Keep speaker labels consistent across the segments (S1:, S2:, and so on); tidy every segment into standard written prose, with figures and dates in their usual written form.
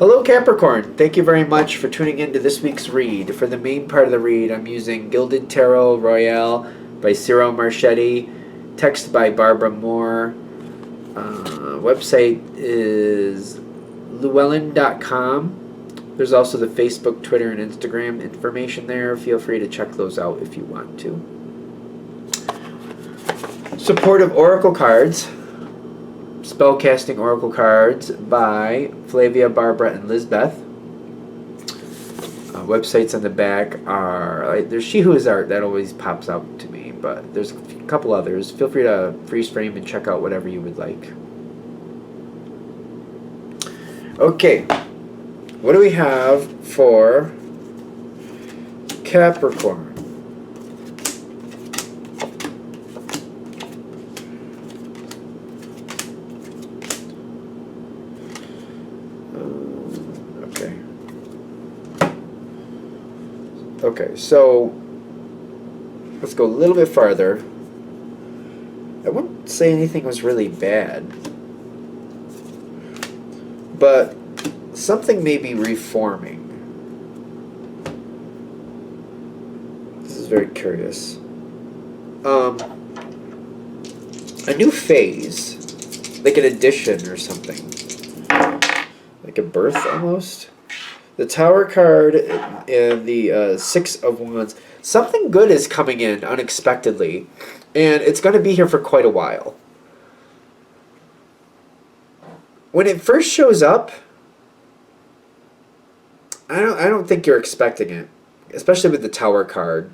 S1: Hello Capricorn, thank you very much for tuning in to this week's read. For the main part of the read, I'm using Gilded Tarot Royale by Cyril Marchetti, text by Barbara Moore. Website is llewellyn.com. There's also the Facebook, Twitter, and Instagram information there. Feel free to check those out if you want to. Supportive Oracle cards. Spellcasting Oracle cards by Flavia, Barbara, and Lizbeth. Websites on the back are there's She Who Is Art, that always pops out to me, but there's a couple others. Feel free to freeze frame and check out whatever you would like. Okay, what do we have for Capricorn? Okay, so let's go a little bit farther. I wouldn't say anything was really bad, but something may be reforming. This is very curious. A new phase, like an addition or something, like a birth almost. The Tower card and the Six of Wands. Something good is coming in unexpectedly, and it's going to be here for quite a while. When it first shows up, I don't think you're expecting it, especially with the Tower card.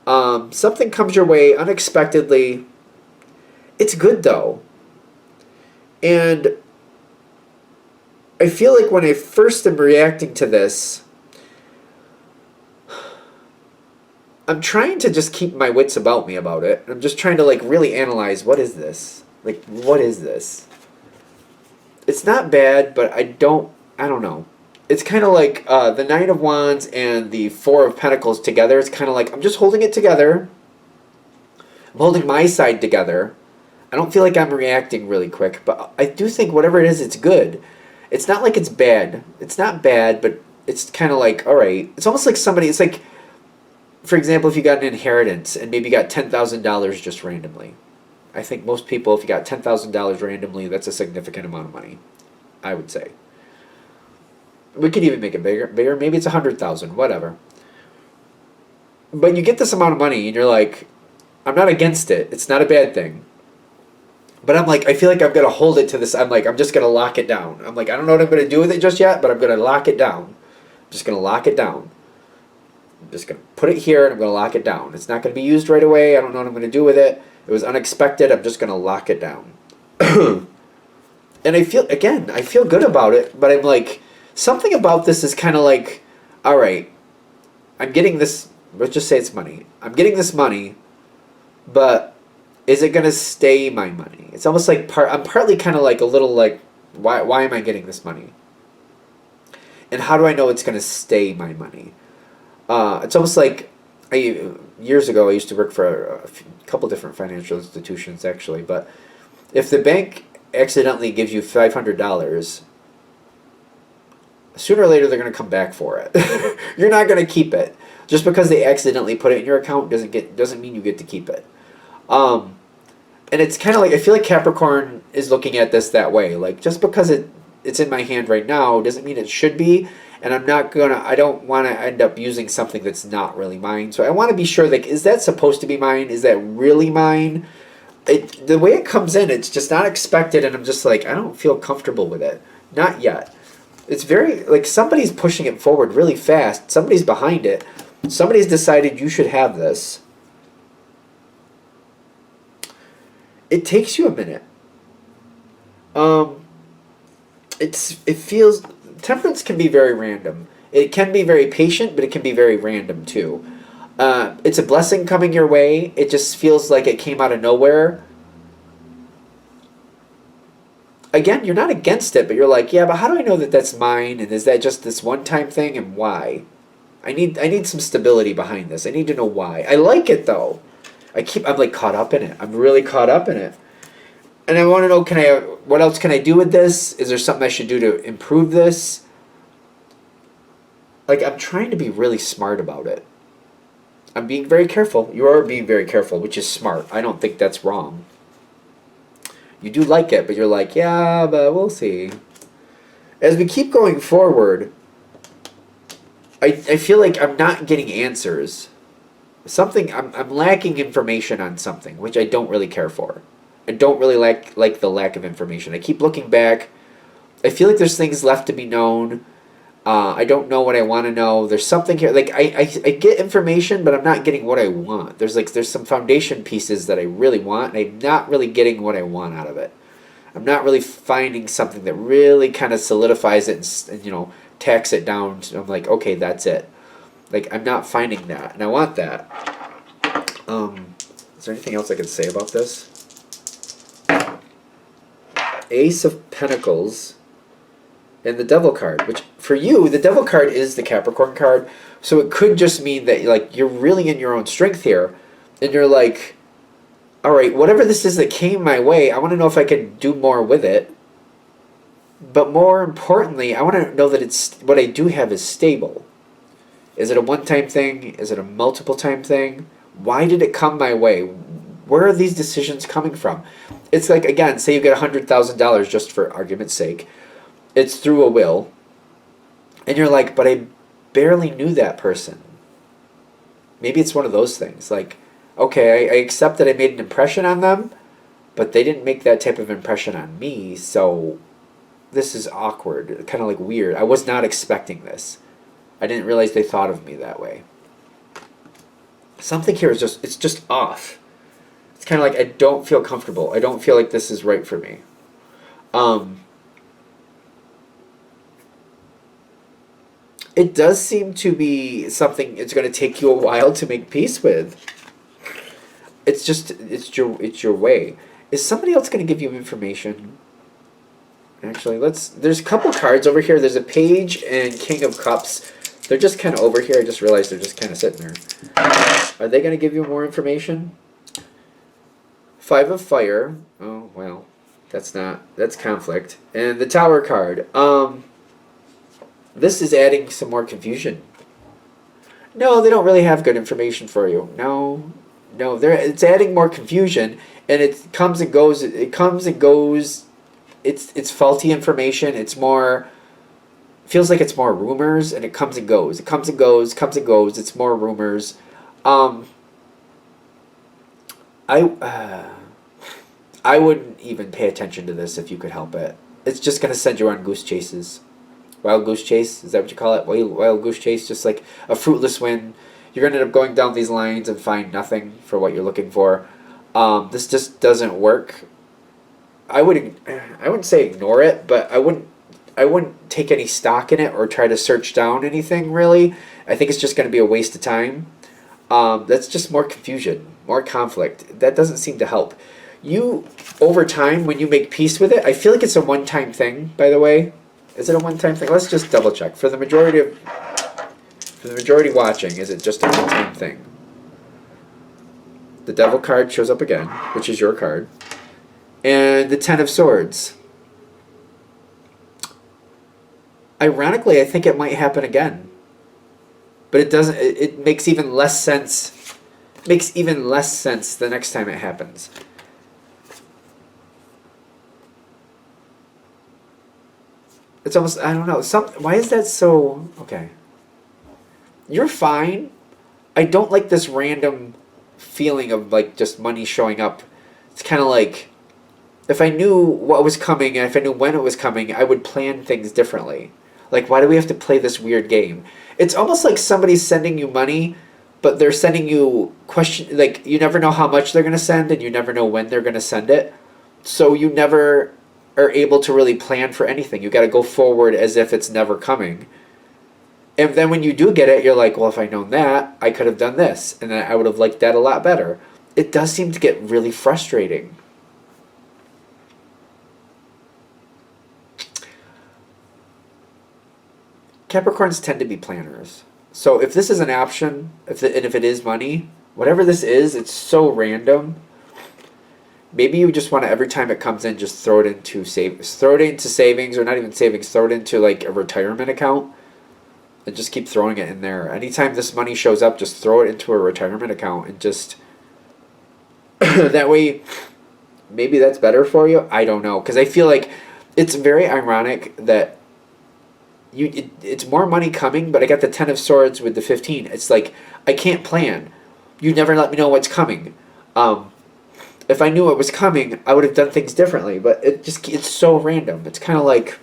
S1: Something comes your way unexpectedly. It's good though, and I feel like when I first am reacting to this, I'm trying to just keep my wits about me about it. I'm just trying to really analyze, what is this? What is this? It's not bad, but I don't know. It's kind of like the Nine of Wands and the Four of Pentacles together. It's kind of like I'm just holding it together. I'm holding my side together. I don't feel like I'm reacting really quick, but I do think whatever it is, it's good. It's not like it's bad. It's not bad, but it's kind of like, all right. It's almost like somebody, it's like, for example, if you got an inheritance and maybe you got $10,000 just randomly. I think most people, if you got $10,000 randomly, that's a significant amount of money, I would say. We could even make it bigger. Maybe it's 100,000, whatever. But you get this amount of money and you're like, I'm not against it. It's not a bad thing. But I'm like, I feel like I've got to hold it to this. I'm like, I'm just going to lock it down. I'm like, I don't know what I'm going to do with it just yet, but I'm going to lock it down. I'm just going to lock it down. I'm just going to put it here and I'm going to lock it down. It's not going to be used right away. I don't know what I'm going to do with it. It was unexpected. I'm just going to lock it down. And I feel good about it, but I'm like, something about this is kind of like, all right, I'm getting this, let's just say it's money. I'm getting this money, but is it going to stay my money? It's almost like I'm partly kind of like a little like, why am I getting this money? And how do I know it's going to stay my money? It's almost like, years ago I used to work for a couple different financial institutions actually, but if the bank accidentally gives you $500, sooner or later they're going to come back for it. You're not going to keep it. Just because they accidentally put it in your account doesn't mean you get to keep it. And it's kind of like, I feel like Capricorn is looking at this that way. Like, just because it's in my hand right now doesn't mean it should be. And I don't want to end up using something that's not really mine. So I want to be sure, like, is that supposed to be mine? Is that really mine? The way it comes in, it's just not expected. And I'm just like, I don't feel comfortable with it. Not yet. It's very, like, somebody's pushing it forward really fast. Somebody's behind it. Somebody's decided you should have this. It takes you a minute. It feels, temperance can be very random. It can be very patient, but it can be very random too. It's a blessing coming your way. It just feels like it came out of nowhere. Again, you're not against it, but you're like, yeah, but how do I know that that's mine? And is that just this one-time thing, and why? I need some stability behind this. I need to know why. I like it though. I'm like caught up in it. I'm really caught up in it. And I want to know, what else can I do with this? Is there something I should do to improve this? like, I'm trying to be really smart about it. I'm being very careful. You are being very careful, which is smart. I don't think that's wrong. You do like it, but you're like, yeah, but we'll see. As we keep going forward, I feel like I'm not getting answers. I'm lacking information on something, which I don't really care for. I don't really like the lack of information. I keep looking back. I feel like there's things left to be known. I don't know what I want to know. There's something here. Like I get information, but I'm not getting what I want. There's some foundation pieces that I really want, and I'm not really getting what I want out of it. I'm not really finding something that really kind of solidifies it and tacks it down. I'm like, okay, that's it. Like, I'm not finding that, and I want that. Is there anything else I can say about this? Ace of Pentacles and the Devil card, which for you, the Devil card is the Capricorn card, so it could just mean that like you're really in your own strength here, and you're like, all right, whatever this is that came my way, I want to know if I can do more with it. But more importantly, I want to know that what I do have is stable. Is it a one-time thing? Is it a multiple-time thing? Why did it come my way? Where are these decisions coming from? It's like, again, say you get $100,000 just for argument's sake. It's through a will. And you're like, but I barely knew that person. Maybe it's one of those things. Like, okay, I accept that I made an impression on them, but they didn't make that type of impression on me, so this is awkward, kind of like weird. I was not expecting this. I didn't realize they thought of me that way. Something here is it's just off. It's kind of like I don't feel comfortable. I don't feel like this is right for me. It does seem to be something it's going to take you a while to make peace with. It's your way. Is somebody else going to give you information? Actually, there's a couple cards over here. There's a Page and King of Cups. They're just kind of over here. I just realized they're just kind of sitting there. Are they going to give you more information? Five of Fire. Oh, well, that's conflict. And the Tower card. This is adding some more confusion. No, they don't really have good information for you. No, it's adding more confusion, and it comes and goes. It comes and goes. It's faulty information. It's more. Feels like it's more rumors, and it comes and goes. It comes and goes, comes and goes. It's more rumors. I wouldn't even pay attention to this if you could help it. It's just gonna send you on goose chases. Wild goose chase, is that what you call it? Wild goose chase, just like a fruitless win. You're gonna end up going down these lines and find nothing for what you're looking for. This just doesn't work. I wouldn't say ignore it, but I wouldn't take any stock in it or try to search down anything, really. I think it's just going to be a waste of time. That's just more confusion, more conflict. That doesn't seem to help. You, over time, when you make peace with it, I feel like it's a one-time thing, by the way. Is it a one-time thing? Let's just double check. For the majority watching, is it just a one-time thing? The Devil card shows up again, which is your card. And the Ten of Swords. Ironically, I think it might happen again. But it doesn't. It makes even less sense. Makes even less sense the next time it happens. It's almost, I don't know. Why is that so? Okay. You're fine. I don't like this random feeling of like just money showing up. It's kind of like, if I knew what was coming and if I knew when it was coming, I would plan things differently. Like, why do we have to play this weird game? It's almost like somebody's sending you money, but they're sending you like, you never know how much they're going to send, and you never know when they're going to send it. So you never are able to really plan for anything. You got to go forward as if it's never coming. And then when you do get it, you're like, well, if I'd known that, I could have done this, and I would have liked that a lot better. It does seem to get really frustrating. Capricorns tend to be planners. So if this is an option, if it is money, whatever this is, it's so random. Maybe you just want to, every time it comes in, just throw it into savings, or not even savings, throw it into like a retirement account. and just keep throwing it in there. Anytime this money shows up, just throw it into a retirement account and just that way. Maybe that's better for you. I don't know, because I feel like it's very ironic that it's more money coming, but I got the 10 of Swords with the 15. It's like I can't plan. You never let me know what's coming. If I knew it was coming, I would have done things differently. But it's so random. It's kind of like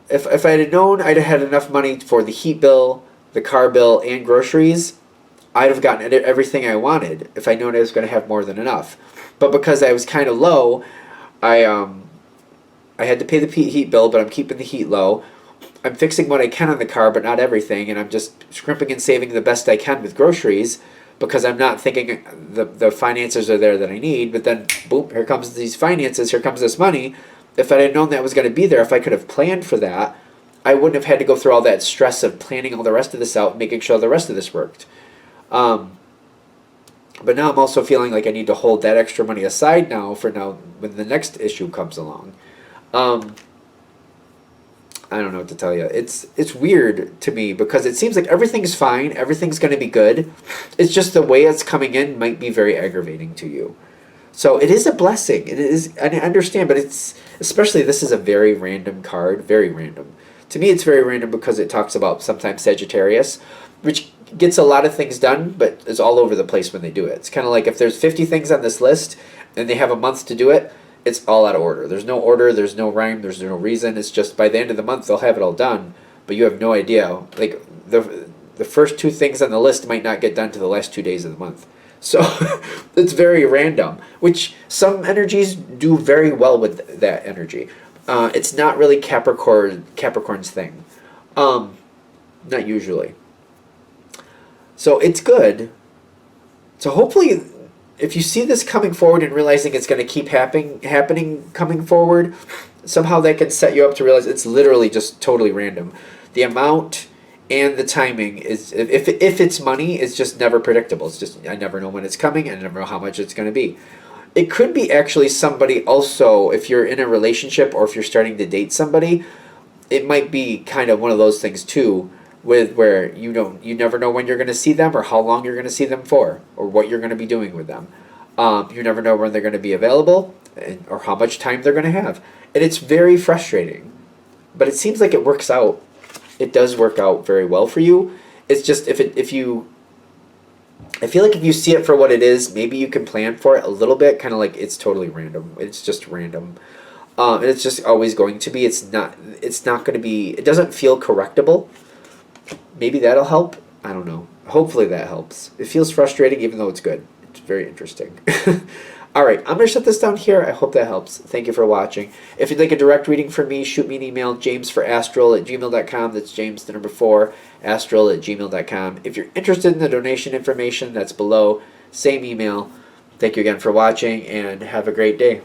S1: if I had known I'd have had enough money for the heat bill, the car bill, and groceries, I'd have gotten everything I wanted if I known I was going to have more than enough. But because I was kind of low, I had to pay the heat bill, but I'm keeping the heat low. I'm fixing what I can on the car, but not everything, and I'm just scrimping and saving the best I can with groceries because I'm not thinking the finances are there that I need. But then, boom, here comes these finances, here comes this money. If I had known that was going to be there, if I could have planned for that, I wouldn't have had to go through all that stress of planning all the rest of this out and making sure the rest of this worked. But now I'm also feeling like I need to hold that extra money aside now when the next issue comes along. I don't know what to tell you. It's weird to me because it seems like everything's fine, everything's going to be good. It's just the way it's coming in might be very aggravating to you. So it is a blessing. It is, and I understand, but it's especially this is a very random card, very random. To me, it's very random because it talks about sometimes Sagittarius, which gets a lot of things done, but is all over the place when they do it. It's kind of like if there's 50 things on this list and they have a month to do it, it's all out of order. There's no order, there's no rhyme, there's no reason. It's just by the end of the month they'll have it all done, but you have no idea. Like the first 2 things on the list might not get done to the last 2 days of the month. So it's very random, which some energies do very well with that energy. It's not really Capricorn's thing. Not usually. So it's good. So hopefully, if you see this coming forward and realizing it's going to keep happening coming forward, somehow that can set you up to realize it's literally just totally random. The amount and the timing is, if it's money, it's just never predictable. It's just, I never know when it's coming, and I never know how much it's going to be. It could be actually somebody also, if you're in a relationship or if you're starting to date somebody, it might be kind of one of those things too, with where you never know when you're going to see them or how long you're going to see them for or what you're going to be doing with them. You never know when they're going to be available or how much time they're going to have. And it's very frustrating. But it seems like it works out. It does work out very well for you. It's just I feel like if you see it for what it is, maybe you can plan for it a little bit, kind of like it's totally random. It's just random. And it's just always going to be. It's not going to be, it doesn't feel correctable. Maybe that'll help. I don't know. Hopefully that helps. It feels frustrating even though it's good. It's very interesting. All right, I'm going to shut this down here. I hope that helps. Thank you for watching. If you'd like a direct reading from me, shoot me an email, jamesforastral@gmail.com. That's James, the number 4, astral@gmail.com. If you're interested in the donation information, that's below. Same email. Thank you again for watching, and have a great day.